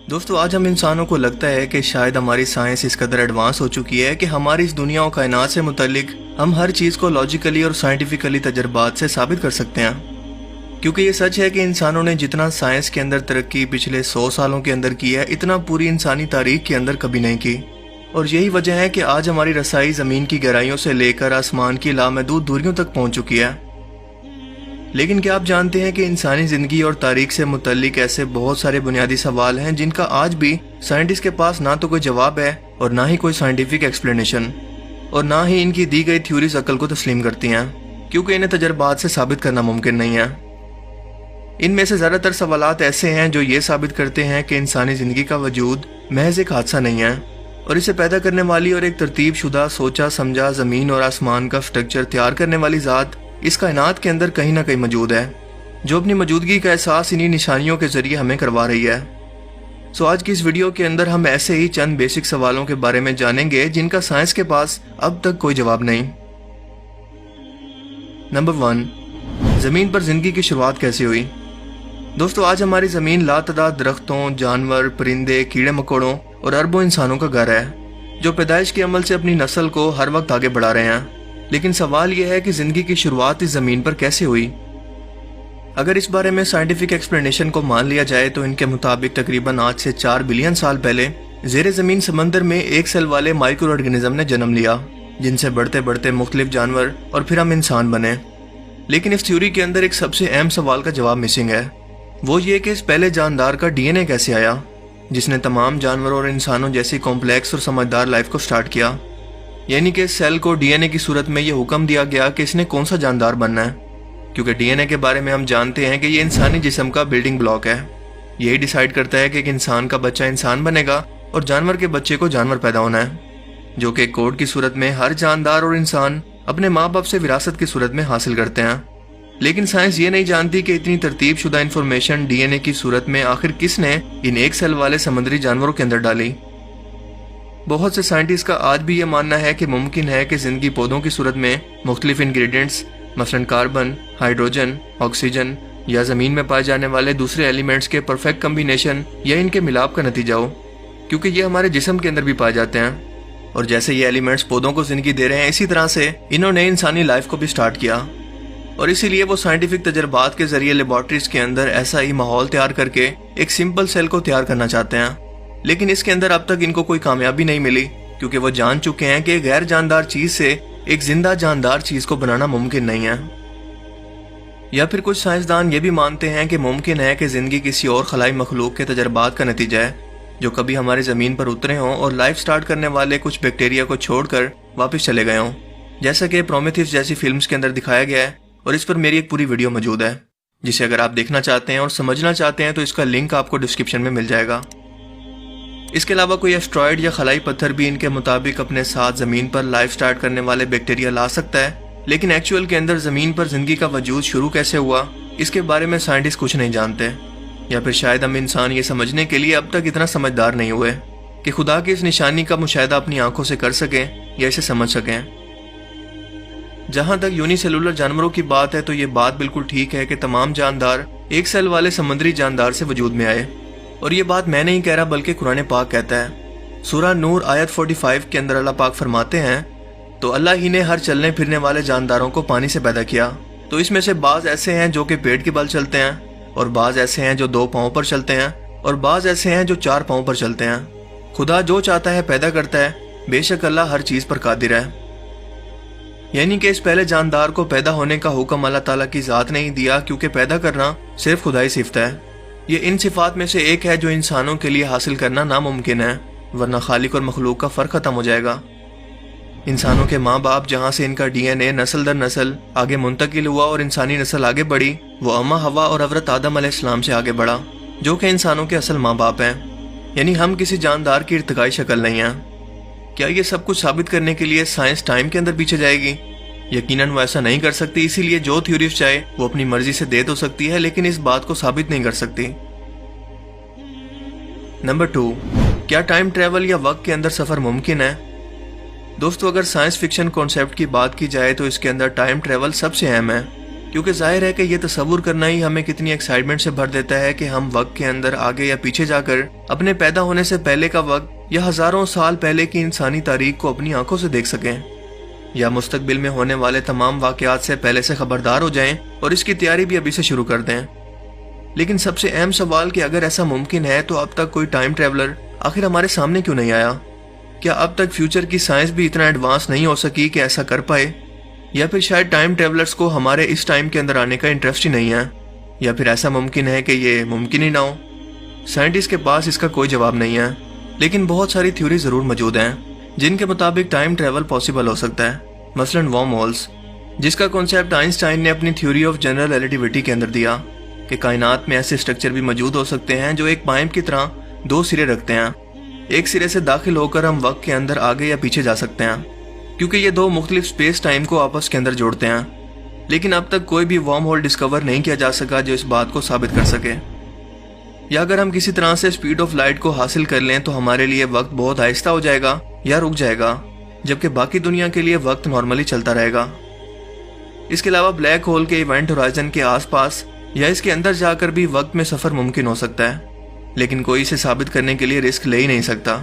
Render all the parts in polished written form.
दोस्तों आज हम इंसानों को लगता है कि शायद हमारी साइंस इस कदर एडवांस हो चुकी है कि हमारी इस दुनिया और कायनात से मुतल्लिक हम हर चीज़ को लॉजिकली और साइंटिफिकली तजर्बात से साबित कर सकते हैं। क्योंकि ये सच है कि इंसानों ने जितना साइंस के अंदर तरक्की पिछले 100 सालों के अंदर की है, इतना पूरी इंसानी तारीख के अंदर कभी नहीं की। और यही वजह है कि आज हमारी रसाई ज़मीन की गहराइयों से लेकर आसमान की लामहदूद दूरियों तक पहुँच चुकी है। लेकिन क्या आप जानते हैं कि इंसानी ज़िंदगी और तारीख से मुतल्लिक ऐसे बहुत सारे बुनियादी सवाल हैं जिनका आज भी साइंटिस्ट के पास ना तो कोई जवाब है और ना ही कोई साइंटिफिक एक्सप्लेनेशन, और ना ही इनकी दी गई थ्योरीज अकल को तस्लीम करती हैं, क्योंकि इन्हें तजर्बात से साबित करना मुमकिन नहीं है। इनमें से ज़्यादातर सवालात ऐसे हैं जो ये साबित करते हैं कि इंसानी ज़िंदगी का वजूद महज एक हादसा नहीं है, और इसे पैदा करने वाली और एक तरतीब शुदा सोचा समझा ज़मीन और आसमान का स्ट्रक्चर तैयार करने वाली ज़ात इस कायनात के अंदर कहीं ना कहीं मौजूद है, जो अपनी मौजूदगी का एहसास इन्हीं निशानियों के जरिए हमें करवा रही है। सो आज की इस वीडियो के अंदर हम ऐसे ही चंद बेसिक सवालों के बारे में जानेंगे जिनका साइंस के पास अब तक कोई जवाब नहीं। नंबर 1, ज़मीन पर जिंदगी की शुरुआत कैसे हुई। दोस्तों आज हमारी ज़मीन लातदाद दरख्तों, जानवर, परिंदे, कीड़े मकोड़ों और अरबों इंसानों का घर है, जो पैदाइश के अमल से अपनी नस्ल को हर वक्त आगे बढ़ा रहे हैं। लेकिन सवाल यह है कि जिंदगी की शुरुआत इस जमीन पर कैसे हुई। अगर इस बारे में साइंटिफिक एक्सप्लेनेशन को मान लिया जाए तो इनके मुताबिक तकरीबन आज से 4 बिलियन साल पहले ज़ेरे ज़मीन समंदर में एक सेल वाले माइक्रो ऑर्गेनिज्म ने जन्म लिया, जिनसे बढ़ते बढ़ते मुख्तलिफ जानवर और फिर हम इंसान बने। लेकिन इस थ्योरी के अंदर एक सबसे अहम सवाल का जवाब मिसिंग है। वो ये कि इस पहले जानदार का DNA कैसे आया, जिसने तमाम जानवरों और इंसानों जैसी कॉम्प्लेक्स और समझदार लाइफ को स्टार्ट किया। यानी कि सेल को DNA की सूरत में ये हुक्म दिया गया कि इसने कौन सा जानदार बनना है, क्योंकि DNA के बारे में हम जानते हैं कि ये इंसानी जिस्म का बिल्डिंग ब्लॉक है। यही डिसाइड करता है कि एक इंसान का बच्चा इंसान बनेगा और जानवर के बच्चे को जानवर पैदा होना है, जो कि कोड की सूरत में हर जानदार और इंसान अपने माँ बाप से विरासत की सूरत में हासिल करते हैं। लेकिन साइंस ये नहीं जानती कि इतनी तरतीब शुदा इन्फॉर्मेशन DNA की सूरत में आखिर किसने इन एक सेल वाले समुद्री जानवरों के अंदर डाली। बहुत से साइंटिस्ट का आज भी ये मानना है कि मुमकिन है कि जिंदगी पौधों की सूरत में मुख्तलिफ इंग्रेडिएंट्स, मसलन कार्बन, हाइड्रोजन, ऑक्सीजन या ज़मीन में पाए जाने वाले दूसरे एलिमेंट्स के परफेक्ट कम्बिनेशन या इनके मिलाप का नतीजा हो, क्योंकि ये हमारे जिस्म के अंदर भी पाए जाते हैं। और जैसे ये एलिमेंट्स पौधों को जिंदगी दे रहे हैं, इसी तरह से इन्होंने इंसानी लाइफ को भी स्टार्ट किया, और इसीलिए वो साइंटिफिक तजर्बात के जरिए लेबॉर्ट्रीज के अंदर ऐसा ही माहौल तैयार करके एक सिंपल सेल को तैयार करना चाहते हैं। लेकिन इसके अंदर अब तक इनको कोई कामयाबी नहीं मिली, क्योंकि वो जान चुके हैं कि गैर जानदार चीज से एक जिंदा जानदार चीज को बनाना मुमकिन नहीं है। या फिर कुछ साइंसदान ये भी मानते हैं कि मुमकिन है कि जिंदगी किसी और खलाई मखलूक के तजर्बात का नतीजा है, जो कभी हमारी जमीन पर उतरे हों और लाइफ स्टार्ट करने वाले कुछ बैक्टीरिया को छोड़कर वापस चले गए हों, जैसा कि प्रोमेथियस जैसी फिल्म्स के अंदर दिखाया गया है। और इस पर मेरी एक पूरी वीडियो मौजूद है, जिसे अगर आप देखना चाहते हैं और समझना चाहते हैं तो इसका लिंक आपको डिस्क्रिप्शन में मिल जाएगा। इसके अलावा कोई एस्ट्रॉयड या खलाई पत्थर भी इनके मुताबिक अपने साथ ज़मीन पर लाइफ स्टार्ट करने वाले बैक्टीरिया ला सकता है, लेकिन एक्चुअल के अंदर ज़मीन पर जिंदगी का वजूद शुरू कैसे हुआ, इसके बारे में साइंटिस्ट कुछ नहीं जानते। या फिर शायद हम इंसान ये समझने के लिए अब तक इतना समझदार नहीं हुए कि खुदा की इस निशानी का मुशाहिदा अपनी आंखों से कर सकें या इसे समझ सकें। जहाँ तक यूनिसेलुलर जानवरों की बात है तो ये बात बिल्कुल ठीक है कि तमाम जानदार एक सेल वाले समुद्री जानदार से वजूद में आए, और ये बात मैं नहीं कह रहा बल्कि कुरान पाक कहता है। सूरह नूर आयत 45 के अंदर अल्लाह पाक फरमाते हैं, तो अल्लाह ही ने हर चलने फिरने वाले जानदारों को पानी से पैदा किया, तो इसमें से बाज ऐसे हैं जो कि पेट के बल चलते हैं, और बाज ऐसे हैं जो 2 पाँव पर चलते हैं, और बाज ऐसे हैं जो 4 पाँव पर चलते हैं। खुदा जो चाहता है पैदा करता है, बेशक अल्लाह हर चीज़ पर कादिर है। यानी कि इस पहले जानदार को पैदा होने का हुक्म अल्लाह ताला की ज़ात ने ही दिया, क्योंकि पैदा करना सिर्फ खुदा ही सिफत है। ये इन सिफात में से एक है जो इंसानों के लिए हासिल करना नामुमकिन है, वरना खालिक और मखलूक का फ़र्क ख़त्म हो जाएगा। इंसानों के माँ बाप जहाँ से इनका DNA नस्ल दर नस्ल आगे मुंतकिल हुआ और इंसानी नस्ल आगे बढ़ी, वो अम्मा हवा और हज़रत आदम अलैहिस्सलाम से आगे बढ़ा, जो कि इंसानों के असल माँ बाप हैं। यानी हम किसी जानदार की इर्तिकाई शक्ल नहीं हैं। क्या ये सब कुछ साबित करने के लिए साइंस टाइम के अंदर पीछे जाएगी? यकीनन वो ऐसा नहीं कर सकती, इसीलिए जो थ्योरीज चाहे वो अपनी मर्जी से दे तो सकती है, लेकिन इस बात को साबित नहीं कर सकती। नंबर 2, क्या टाइम ट्रेवल या वक्त के अंदर सफर मुमकिन है। दोस्तों अगर साइंस फिक्शन कॉन्सेप्ट की बात की जाए तो इसके अंदर टाइम ट्रेवल सबसे अहम है, क्योंकि जाहिर है कि ये तस्वुर करना ही हमें कितनी एक्साइटमेंट से भर देता है कि हम वक्त के अंदर आगे या पीछे जाकर अपने पैदा होने से पहले का वक्त या हजारों साल पहले की इंसानी तारीख को अपनी आंखों से देख सकें, या मुस्तकबिल में होने वाले तमाम वाकयात से पहले से खबरदार हो जाएं और इसकी तैयारी भी अभी से शुरू कर दें। लेकिन सबसे अहम सवाल कि अगर ऐसा मुमकिन है तो अब तक कोई टाइम ट्रेवलर आखिर हमारे सामने क्यों नहीं आया? क्या अब तक फ्यूचर की साइंस भी इतना एडवांस नहीं हो सकी कि ऐसा कर पाए, या फिर शायद टाइम ट्रेवलर्स को हमारे इस टाइम के अंदर आने का इंटरेस्ट ही नहीं है, या फिर ऐसा मुमकिन है कि ये मुमकिन ही ना हो? साइंटिस्ट के पास इसका कोई जवाब नहीं है, लेकिन बहुत सारी थ्योरी जरूर मौजूद हैं जिनके मुताबिक टाइम ट्रेवल पॉसिबल हो सकता है। मसलन वर्म होल्स, जिसका कॉन्सेप्ट आइंस्टाइन ने अपनी थ्योरी ऑफ जनरल रिलेटिविटी के अंदर दिया कि कायनात में ऐसे स्ट्रक्चर भी मौजूद हो सकते हैं जो एक पाइप की तरह दो सिरे रखते हैं। एक सिरे से दाखिल होकर हम वक्त के अंदर आगे या पीछे जा सकते हैं, क्योंकि ये दो मुख्तलिफ स्पेस टाइम को आपस के अंदर जोड़ते हैं। लेकिन अब तक कोई भी वर्म होल डिस्कवर नहीं किया जा सका जो इस बात को साबित कर सके। या अगर हम किसी तरह से स्पीड ऑफ लाइट को हासिल कर लें तो हमारे लिए वक्त बहुत आहिस्ता हो जाएगा या रुक जाएगा, जबकि बाकी दुनिया के लिए वक्त नॉर्मली चलता रहेगा। इसके अलावा ब्लैक होल के इवेंट होराइजन के आसपास या इसके अंदर जाकर भी वक्त में सफर मुमकिन हो सकता है, लेकिन कोई इसे साबित करने के लिए रिस्क ले ही नहीं सकता।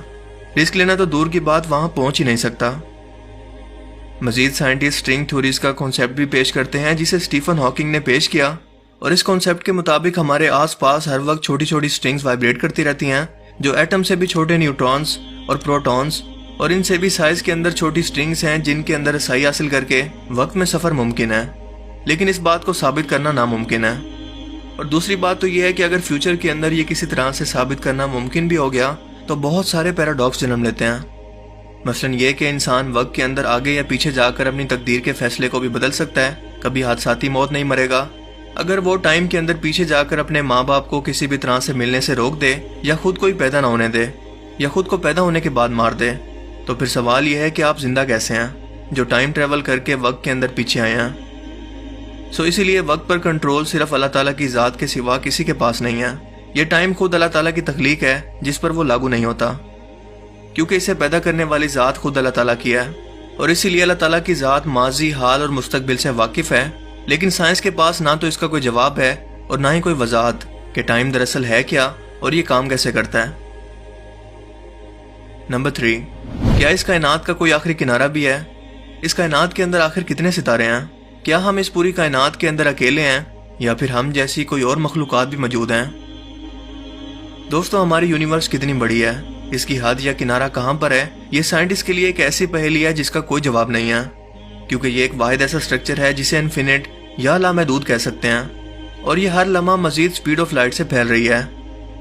रिस्क लेना तो दूर की बात, वहां पहुंच ही नहीं सकता। मजीद साइंटिस्ट स्ट्रिंग थ्योरीज का कॉन्सेप्ट भी पेश करते हैं जिसे स्टीफन हॉकिंग ने पेश किया, और इस कॉन्सेप्ट के मुताबिक हमारे आसपास हर वक्त छोटी छोटी स्ट्रिंग्स वाइब्रेट करती रहती हैं जो एटम से भी छोटे न्यूट्रॉन्स और प्रोटॉन्स और इनसे भी साइज के अंदर छोटी स्ट्रिंग्स हैं जिनके अंदर रसाई हासिल करके वक्त में सफर मुमकिन है, लेकिन इस बात को साबित करना नामुमकिन है। और दूसरी बात तो यह है कि अगर फ्यूचर के अंदर ये किसी तरह से साबित करना मुमकिन भी हो गया तो बहुत सारे पैराडॉक्स जन्म लेते हैं। मसलन ये कि इंसान वक्त के अंदर आगे या पीछे जाकर अपनी तकदीर के फैसले को भी बदल सकता है। कभी हादसाती मौत नहीं मरेगा। अगर वो टाइम के अंदर पीछे जाकर अपने माँ बाप को किसी भी तरह से मिलने से रोक दे, या खुद कोई पैदा ना होने दे, या खुद को पैदा होने के बाद मार दे, तो फिर सवाल यह है कि आप जिंदा कैसे हैं जो टाइम ट्रेवल करके वक्त के अंदर पीछे आए हैं। इसीलिए वक्त पर कंट्रोल सिर्फ अल्लाह ताला की ज़ात के सिवा किसी के पास नहीं है। ये टाइम खुद अल्लाह ताला की तख्लीक है जिस पर वो लागू नहीं होता, क्योंकि इसे पैदा करने वाली ज़ात खुद अल्लाह ताला की है, और इसीलिए अल्लाह ताला की ज़ात माजी, हाल और मुस्तकबिल से वाकिफ है। लेकिन साइंस के पास ना तो इसका कोई जवाब है और ना ही कोई वजाहत कि टाइम दरअसल है क्या और ये काम कैसे करता है। नंबर 3, क्या इस कायनात का कोई आखिरी किनारा भी है? इस कायनात के अंदर आखिर कितने सितारे हैं? क्या हम इस पूरी कायनात के अंदर अकेले हैं, या फिर हम जैसी कोई और मखलूकात भी मौजूद हैं? दोस्तों, हमारी यूनिवर्स कितनी बड़ी है, इसकी हद या किनारा कहाँ पर है, ये साइंटिस्ट के लिए एक ऐसी पहेली है जिसका कोई जवाब नहीं है, क्योंकि ये एक वाहिद ऐसा स्ट्रक्चर है जिसे इन्फिनिट या लामहदूद कह सकते हैं, और ये हर लम्हा मजीद स्पीड ऑफ लाइट से फैल रही है।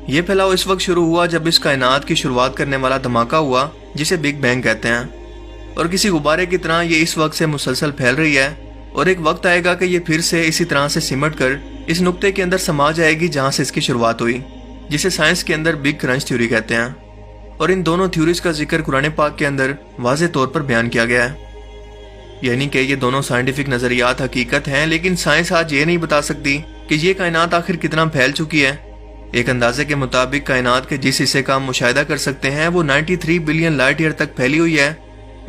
ये फैलाव इस वक्त शुरू हुआ जब इस कायनात की शुरुआत करने वाला धमाका हुआ जिसे बिग बैंग कहते हैं, और किसी गुब्बारे की तरह ये इस वक्त से मुसलसल फैल रही है, और एक वक्त आएगा कि ये फिर से इसी तरह से सिमट कर इस नुक्ते के अंदर समा जाएगी जहां से इसकी शुरुआत हुई, जिसे साइंस के अंदर बिग क्रंच थ्योरी कहते हैं। और इन दोनों थ्योरीज का जिक्र कुरान पाक के अंदर वाज़ेह तौर पर बयान किया गया है, यानी कि ये दोनों साइंटिफिक नजरियात हकीकत हैं, लेकिन साइंस आज ये नहीं बता सकती कि ये कायनात आखिर कितना फैल चुकी है। एक अंदाजे के मुताबिक कायनात के जिस हिस्से का हम मुशाहिदा कर सकते हैं वो 93 बिलियन लाइट ईयर तक फैली हुई है,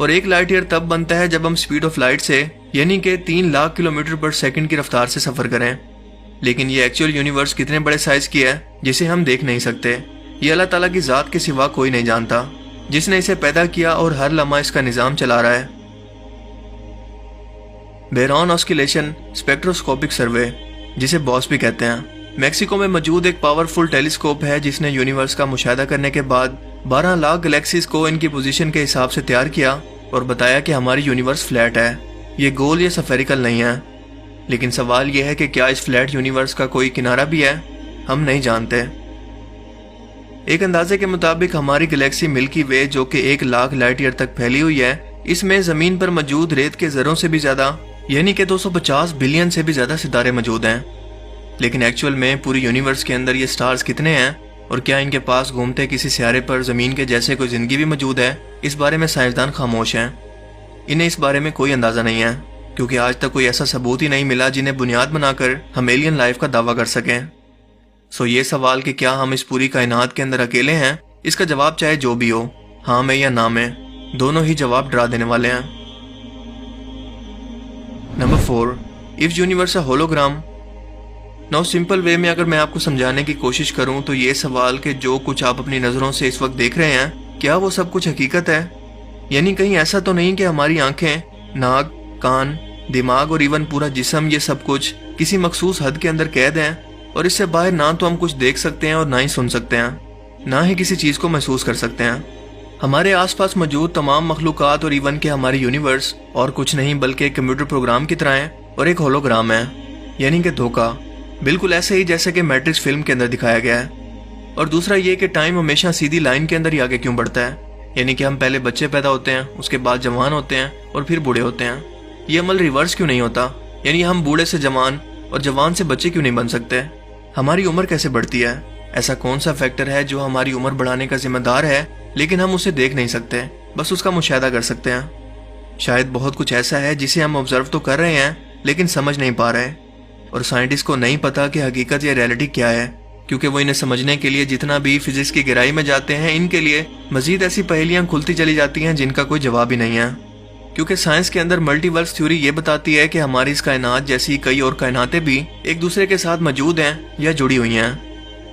और एक लाइट ईयर तब बनता है जब हम स्पीड ऑफ लाइट से यानी कि 3 लाख किलोमीटर पर सेकंड की रफ्तार से सफर करें। लेकिन ये एक्चुअल यूनिवर्स कितने बड़े साइज की है जिसे हम देख नहीं सकते, ये अल्लाह ताला की ज़ात के सिवा कोई नहीं जानता, जिसने इसे पैदा किया और हर लम्हा इसका निज़ाम चला रहा है। बेरॉन ऑस्किलेशन स्पेक्ट्रोस्कोपिक सर्वे, जिसे बॉस भी कहते हैं, मैक्सिको में मौजूद एक पावरफुल टेलीस्कोप है जिसने यूनिवर्स का मुशाहिदा करने के बाद 12 लाख गैलेक्सीज को इनकी पोजीशन के हिसाब से तैयार किया और बताया कि हमारी यूनिवर्स फ्लैट है, ये गोल या सफेरिकल नहीं है। लेकिन सवाल यह है कि क्या इस फ्लैट यूनिवर्स का कोई किनारा भी है? हम नहीं जानते। एक अंदाजे के मुताबिक हमारी गैलेक्सी मिल्की वे, जो कि 1 लाख लाइट ईयर तक फैली हुई है, इसमें जमीन पर मौजूद रेत के जरों से भी ज्यादा यानी कि 250 बिलियन से भी ज्यादा सितारे मौजूद हैं। लेकिन एक्चुअल में पूरी यूनिवर्स के अंदर ये स्टार्स कितने हैं, और क्या इनके पास घूमते किसी सियारे पर जमीन के जैसे कोई जिंदगी भी मौजूद है, इस बारे में साइंसदान खामोश हैं। इन्हें इस बारे में कोई अंदाजा नहीं है, क्योंकि आज तक कोई ऐसा सबूत ही नहीं मिला जिन्हें बुनियाद बनाकर हम एलियन लाइफ का दावा कर सकें। ये सवाल कि क्या हम इस पूरी कायनात के अंदर अकेले हैं, इसका जवाब चाहे जो भी हो, हाँ में या ना में, दोनों ही जवाब डरा देने वाले हैं। Number 4, if universe a hologram? Now simple way में अगर मैं आपको समझाने की कोशिश करूं तो ये सवाल कि जो कुछ आप अपनी नज़रों से इस वक्त देख रहे हैं, क्या वो सब कुछ हकीकत है? यानी कहीं ऐसा तो नहीं कि हमारी आंखें, नाक, कान, दिमाग और इवन पूरा जिस्म, ये सब कुछ किसी मखसूस हद के अंदर कैद हैं और इससे बाहर ना तो हम कुछ देख सकते हैं और ना ही सुन सकते हैं, ना ही किसी चीज़ को महसूस कर सकते हैं। हमारे आसपास मौजूद तमाम मखलूकात और इवन के हमारी यूनिवर्स और कुछ नहीं बल्कि एक कंप्यूटर प्रोग्राम की तरह है और एक होलोग्राम है, यानी कि धोखा, बिल्कुल ऐसे ही जैसे कि मैट्रिक्स फिल्म के अंदर दिखाया गया है। और दूसरा ये कि टाइम हमेशा सीधी लाइन के अंदर ही आगे क्यों बढ़ता है, यानी कि हम पहले बच्चे पैदा होते हैं, उसके बाद जवान होते हैं और फिर बूढ़े होते हैं। ये अमल रिवर्स क्यों नहीं होता, यानी हम बूढ़े से जवान और जवान से बच्चे क्यों नहीं बन सकते? हमारी उम्र कैसे बढ़ती है? ऐसा कौन सा फैक्टर है जो हमारी उम्र बढ़ाने का जिम्मेदार है, लेकिन हम उसे देख नहीं सकते, बस उसका मुशाहिदा कर सकते हैं। शायद बहुत कुछ ऐसा है जिसे हम ऑब्जर्व तो कर रहे हैं लेकिन समझ नहीं पा रहे। और साइंटिस्ट को नहीं पता कि हकीकत या रियलिटी क्या है, क्योंकि वो इन्हें समझने के लिए जितना भी फिजिक्स की गहराई में जाते हैं, इनके लिए मजीद ऐसी पहेलियां खुलती चली जाती हैं जिनका कोई जवाब ही नहीं है। क्योंकि साइंस के अंदर मल्टीवर्स थ्योरी ये बताती है कि हमारी इस कायनात जैसी कई और कायनातें भी एक दूसरे के साथ मौजूद हैं या जुड़ी हुई हैं,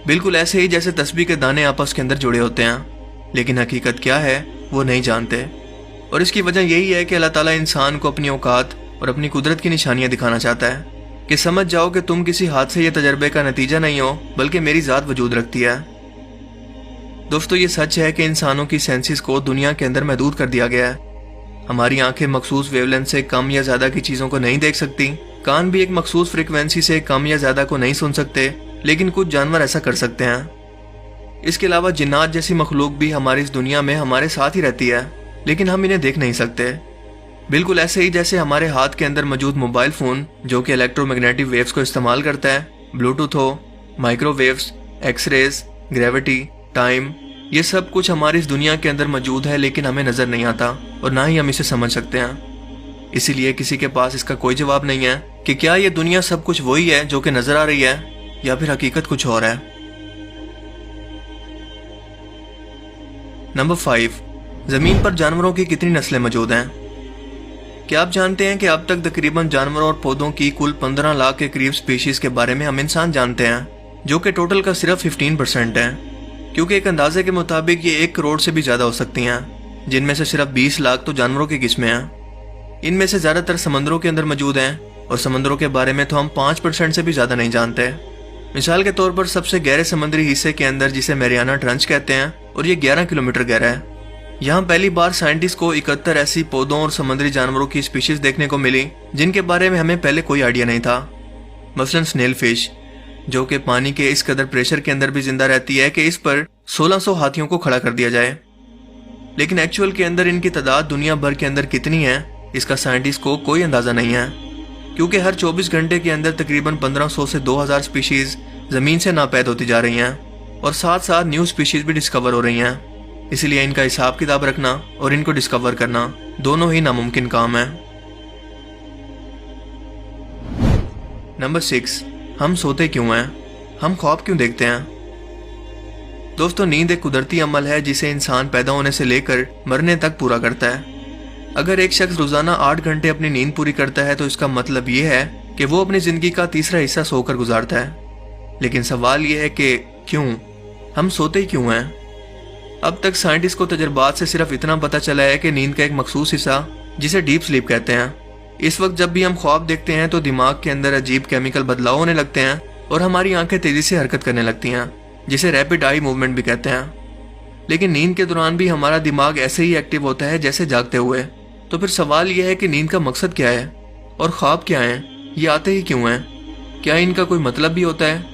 बिल्कुल ऐसे ही जैसे तस्बीह के दाने आपस के अंदर जुड़े होते हैं। लेकिन हकीकत क्या है वो नहीं जानते, और इसकी वजह यही है कि अल्लाह ताला इंसान को अपनी औकात और अपनी कुदरत की निशानियां दिखाना चाहता है कि समझ जाओ कि तुम किसी हादसे या तजर्बे का नतीजा नहीं हो, बल्कि मेरी ज़ात वजूद रखती है। दोस्तों, ये सच है कि इंसानों की सेंसेस को दुनिया के अंदर महदूद कर दिया गया है। हमारी आंखें मखसूस वेवलेंथ से कम या ज़्यादा की चीज़ों को नहीं देख सकती, कान भी एक मखसूस फ्रिक्वेंसी से कम या ज़्यादा को नहीं सुन सकते, लेकिन कुछ जानवर ऐसा कर सकते हैं। इसके अलावा जिन्नात जैसी मखलूक भी हमारी इस दुनिया में हमारे साथ ही रहती है, लेकिन हम इन्हें देख नहीं सकते। बिल्कुल ऐसे ही जैसे हमारे हाथ के अंदर मौजूद मोबाइल फ़ोन जो कि इलेक्ट्रोमैग्नेटिक वेव्स को इस्तेमाल करता है, ब्लूटूथ हो, माइक्रोवेव्स, एक्सरेज, ग्रेविटी, टाइम, ये सब कुछ हमारी इस दुनिया के अंदर मौजूद है, लेकिन हमें नज़र नहीं आता और ना ही हम इसे समझ सकते हैं। इसीलिए किसी के पास इसका कोई जवाब नहीं है कि क्या ये दुनिया सब कुछ वही है जो कि नज़र आ रही है या फिर हकीकत कुछ और है। नंबर 5, ज़मीन पर जानवरों की कितनी नस्लें मौजूद हैं? क्या आप जानते हैं कि अब तक तकरीबन जानवरों और पौधों की कुल 15 लाख के करीब स्पीशीज के बारे में हम इंसान जानते हैं, जो कि टोटल का सिर्फ 15% है, क्योंकि एक अंदाजे के मुताबिक ये 1 करोड़ से भी ज़्यादा हो सकती हैं, जिनमें से सिर्फ 20 लाख तो जानवरों की किस्में हैं। इनमें से ज़्यादातर समंदरों के अंदर मौजूद हैं और समंदरों के बारे में तो हम 5% से भी ज़्यादा नहीं जानते। मिसाल के तौर पर सबसे गहरे समुद्री हिस्से के अंदर, जिसे मैरियाना ट्रंच कहते हैं, और ये 11 किलोमीटर गहरा है। यहाँ पहली बार साइंटिस्ट को 71 ऐसी पौधों और समुद्री जानवरों की स्पीशीज देखने को मिली जिनके बारे में हमें पहले कोई आइडिया नहीं था। मसलन स्नेल फिश, जो कि पानी के इस कदर प्रेशर के अंदर भी जिंदा रहती है कि इस पर 1600 हाथियों को खड़ा कर दिया जाए। लेकिन एक्चुअल के अंदर इनकी तादाद दुनिया भर के अंदर कितनी है, इसका साइंटिस्ट को कोई अंदाजा नहीं है, क्योंकि हर 24 घंटे के अंदर तकरीबन 1500 से 2000 स्पीशीज जमीन से नापैद होती जा रही हैं और साथ साथ न्यू स्पीशीज भी डिस्कवर हो रही हैं। इसलिए इनका हिसाब किताब रखना और इनको डिस्कवर करना दोनों ही नामुमकिन काम है। नंबर 6, हम सोते क्यों हैं? हम ख्वाब क्यों देखते हैं? दोस्तों, नींद एक कुदरती अमल है जिसे इंसान पैदा होने से लेकर मरने तक पूरा करता है। अगर एक शख्स रोजाना 8 घंटे अपनी नींद पूरी करता है तो इसका मतलब ये है कि वो अपनी जिंदगी का तीसरा हिस्सा सोकर गुजारता है। लेकिन सवाल ये है कि क्यों? हम सोते क्यों हैं? अब तक साइंटिस्ट को तजर्बात से सिर्फ इतना पता चला है कि नींद का एक मखसूस हिस्सा, जिसे डीप स्लीप कहते हैं, इस वक्त जब भी हम ख्वाब देखते हैं तो दिमाग के अंदर अजीब केमिकल बदलाव होने लगते हैं और हमारी आंखें तेजी से हरकत करने लगती हैं, जिसे रैपिड आई मूवमेंट भी कहते हैं। लेकिन नींद के दौरान भी हमारा दिमाग ऐसे ही एक्टिव होता है जैसे जागते हुए। तो फिर सवाल यह है कि नींद का मकसद क्या है और ख्वाब क्या है, ये आते ही क्यों हैं? क्या इनका कोई मतलब भी होता है?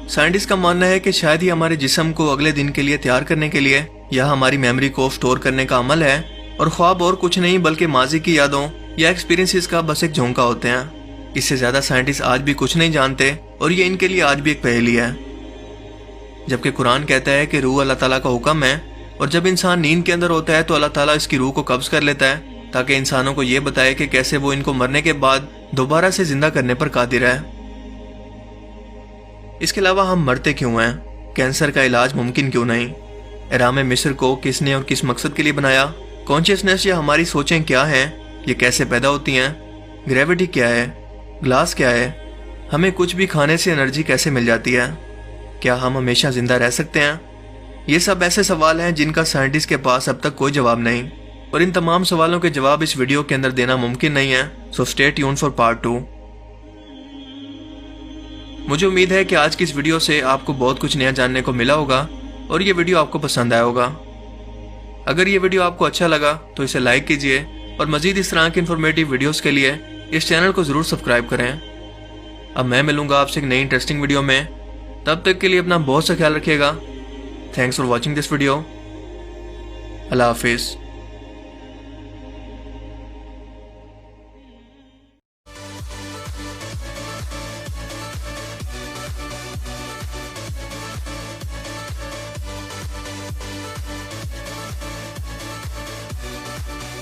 साइंटिस्ट का मानना है कि शायद ही हमारे जिस्म को अगले दिन के लिए तैयार करने के लिए या हमारी मेमोरी को स्टोर करने का अमल है, और ख्वाब और कुछ नहीं बल्कि माजी की यादों या एक्सपीरियंसेस का बस एक झोंका होते हैं। इससे ज्यादा साइंटिस्ट आज भी कुछ नहीं जानते और ये इनके लिए आज भी एक पहेली है। जबकि कुरान कहता है कि रूह अल्लाह ताला का हुक्म है, और जब इंसान नींद के अंदर होता है तो अल्लाह ताला इसकी रूह को कब्ज कर लेता है ताकि इंसानों को ये बताए कि कैसे वो इनको मरने के बाद दोबारा से जिंदा करने पर कादिर है। इसके अलावा हम मरते क्यों हैं? कैंसर का इलाज मुमकिन क्यों नहीं? इराम मिस्र को किसने और किस मकसद के लिए बनाया? कॉन्शियसनेस या हमारी सोचें क्या हैं? ये कैसे पैदा होती हैं? ग्रेविटी क्या है, ग्लास क्या है, हमें कुछ भी खाने से एनर्जी कैसे मिल जाती है, क्या हम हमेशा जिंदा रह सकते हैं। ये सब ऐसे सवाल हैं जिनका साइंटिस्ट के पास अब तक कोई जवाब नहीं, और इन तमाम सवालों के जवाब इस वीडियो के अंदर देना मुमकिन नहीं है। So stay tune for part 2। मुझे उम्मीद है कि आज की इस वीडियो से आपको बहुत कुछ नया जानने को मिला होगा और ये वीडियो आपको पसंद आया होगा। अगर ये वीडियो आपको अच्छा लगा तो इसे लाइक कीजिए और मजीद इस तरह की इन्फॉर्मेटिव वीडियोस के लिए इस चैनल को जरूर सब्सक्राइब करें। अब मैं मिलूंगा आपसे एक नई इंटरेस्टिंग वीडियो में, तब तक के लिए अपना बहुत सा ख्याल रखिएगा। Thanks for watching this video. अल्लाह हाफिज़।